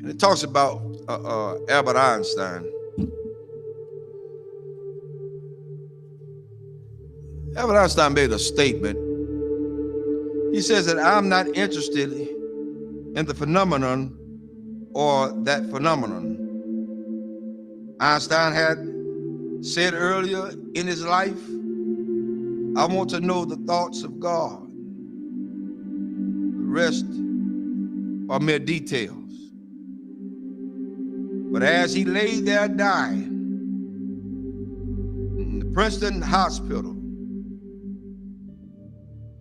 It talks about Albert Einstein. Albert Einstein made a statement. He says that I'm not interested in the phenomenon or that phenomenon. Einstein had said earlier in his life, I want to know the thoughts of God. The rest are mere details. But as he lay there dying in the Princeton hospital,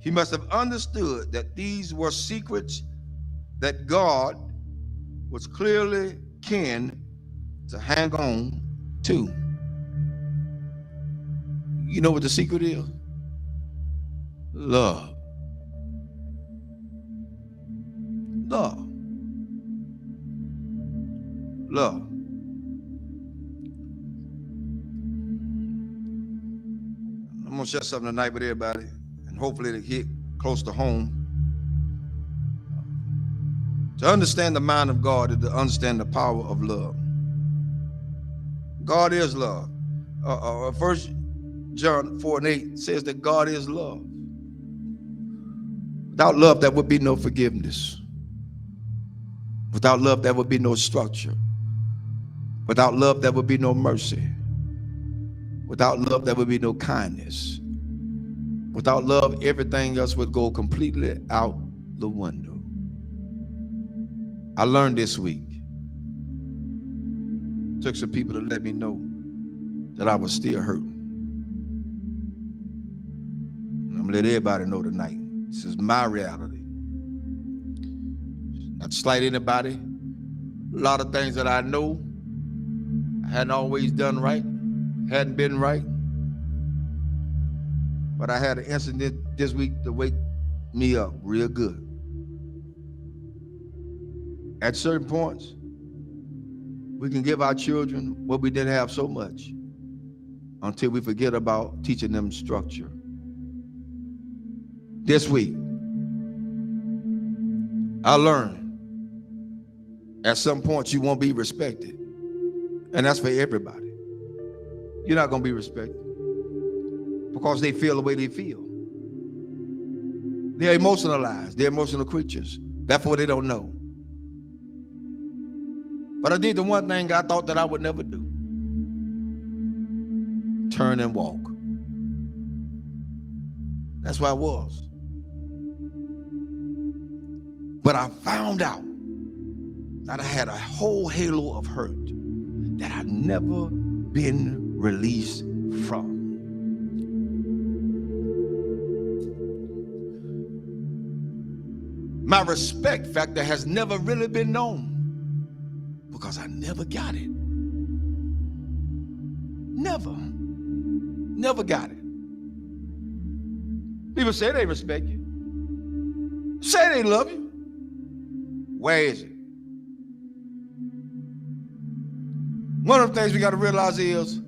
he must have understood that these were secrets that God was clearly keen to hang on to. You know what the secret is? Love. Love. Love. I'm going to share something tonight with everybody, and hopefully it'll hit close to home. To understand the mind of God is to understand the power of love. God is love. 1 John 4:8 says that God is love. Without love, there would be no forgiveness. Without love, there would be no structure. Without love, there would be no mercy. Without love, there would be no kindness. Without love, everything else would go completely out the window. I learned this week. Took some people to let me know that I was still hurting. And I'm gonna let everybody know tonight. This is my reality. Not to slight anybody. A lot of things that I know I hadn't always done right, hadn't been right. But I had an incident this week to wake me up real good. At certain points, we can give our children what we didn't have so much until we forget about teaching them structure. This week, I learned at some point you won't be respected. And that's for everybody. You're not going to be respected because they feel the way they feel. They're emotionalized. They're emotional creatures. Therefore, they don't know. But I did the one thing I thought that I would never do. Turn and walk. That's where I was. But I found out that I had a whole halo of hurt that I'd never been released from. My respect factor has never really been known because I never got it. Never got it. People say they respect you. Say they love you. Where is it? One of the things we got to realize is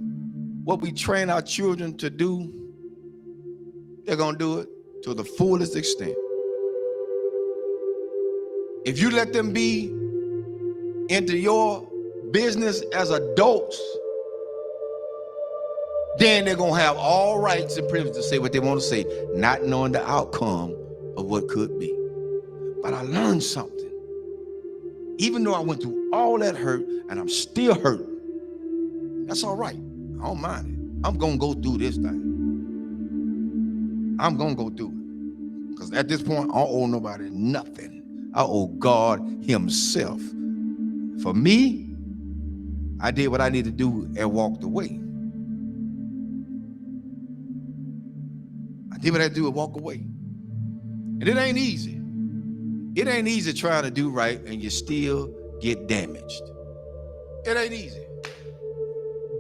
what we train our children to do, they're going to do it to the fullest extent. If you let them be into your business as adults, then they're going to have all rights and privileges to say what they want to say, not knowing the outcome of what could be. But I learned something. Even though I went through all that hurt and I'm still hurting, that's all right. I don't mind it. I'm going to go through this thing. I'm going to go through it. Because at this point, I don't owe nobody nothing. I owe God himself. For me, I did what I needed to do and walked away. I did what I had to do and walk away. And it ain't easy. It ain't easy trying to do right and you still get damaged. It ain't easy.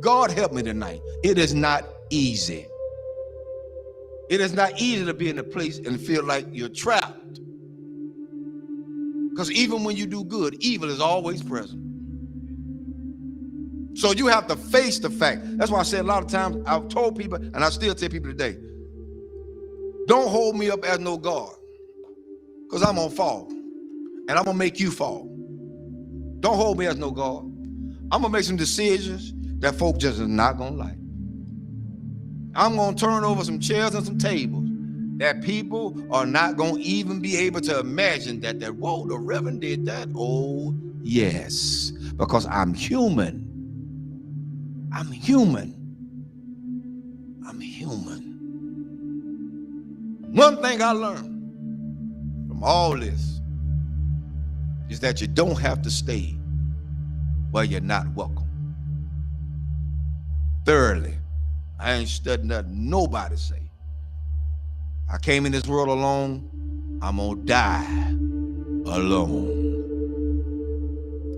God help me tonight. It is not easy. It is not easy to be in a place and feel like you're trapped. Because even when you do good, evil is always present. So you have to face the fact. That's why I said a lot of times, I've told people, and I still tell people today, don't hold me up as no God. Because I'm going to fall. And I'm going to make you fall. Don't hold me as no God. I'm going to make some decisions that folk just is not going to like. I'm going to turn over some chairs and some tables that people are not going to even be able to imagine that, whoa, the Reverend did that. Oh, yes, because I'm human. I'm human. I'm human. One thing I learned from all this is that you don't have to stay where you're not welcome. Thirdly, I ain't studying nothing nobody say. I came in this world alone. I'm gonna die alone.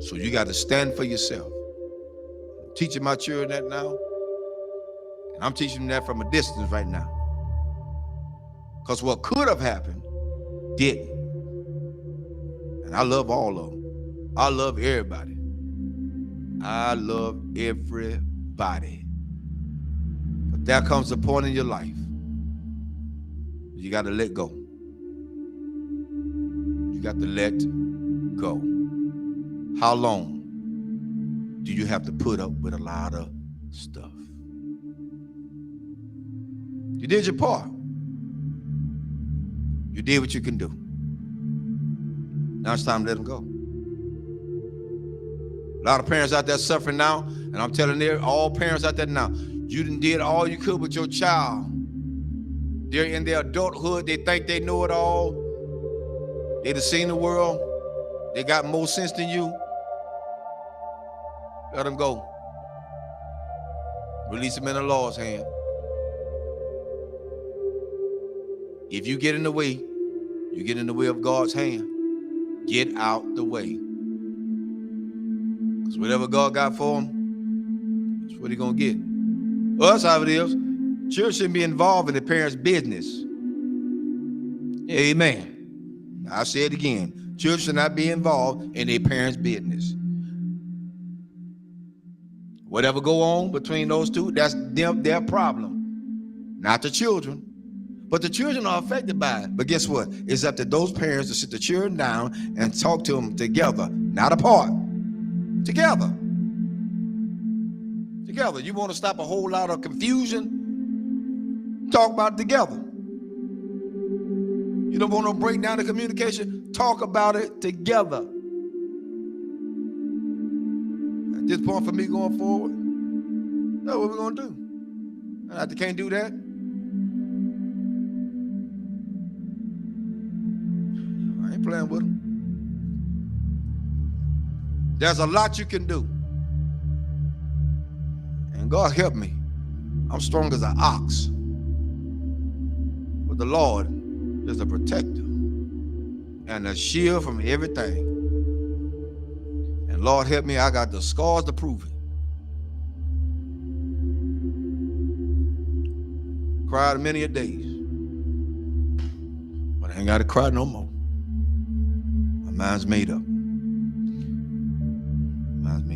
So you got to stand for yourself. I'm teaching my children that now, and I'm teaching them that from a distance right now. Because what could have happened didn't. And I love all of them. I love everybody. I love everybody. But there comes a point in your life you got to let go. You got to let go. How long do you have to put up with a lot of stuff? You did your part. You did what you can do. Now it's time to let them go. A lot of parents out there suffering now, and I'm telling all parents out there now, you done did all you could with your child. They're in their adulthood. They think they know it all. They done seen the world. They got more sense than you. Let them go. Release them in the Lord's hand. If you get in the way, you get in the way of God's hand. Get out the way. Because whatever God got for them, that's what he's going to get. Well, that's how it is. Children shouldn't be involved in the parents' business. Amen. I'll say it again. Children should not be involved in their parents' business. Whatever go on between those two, that's their problem. Not the children. But the children are affected by it. But guess what? It's up to those parents to sit the children down and talk to them together, not apart. Together. Together. You want to stop a whole lot of confusion? Talk about it together. You don't want to break down the communication? Talk about it together. At this point for me going forward, that's what we're going to do. And if they can't do that, I ain't playing with them. There's a lot you can do. And God help me. I'm strong as an ox. But the Lord is a protector and a shield from everything. And Lord help me, I got the scars to prove it. Cried many a days. But I ain't got to cry no more. My mind's made up.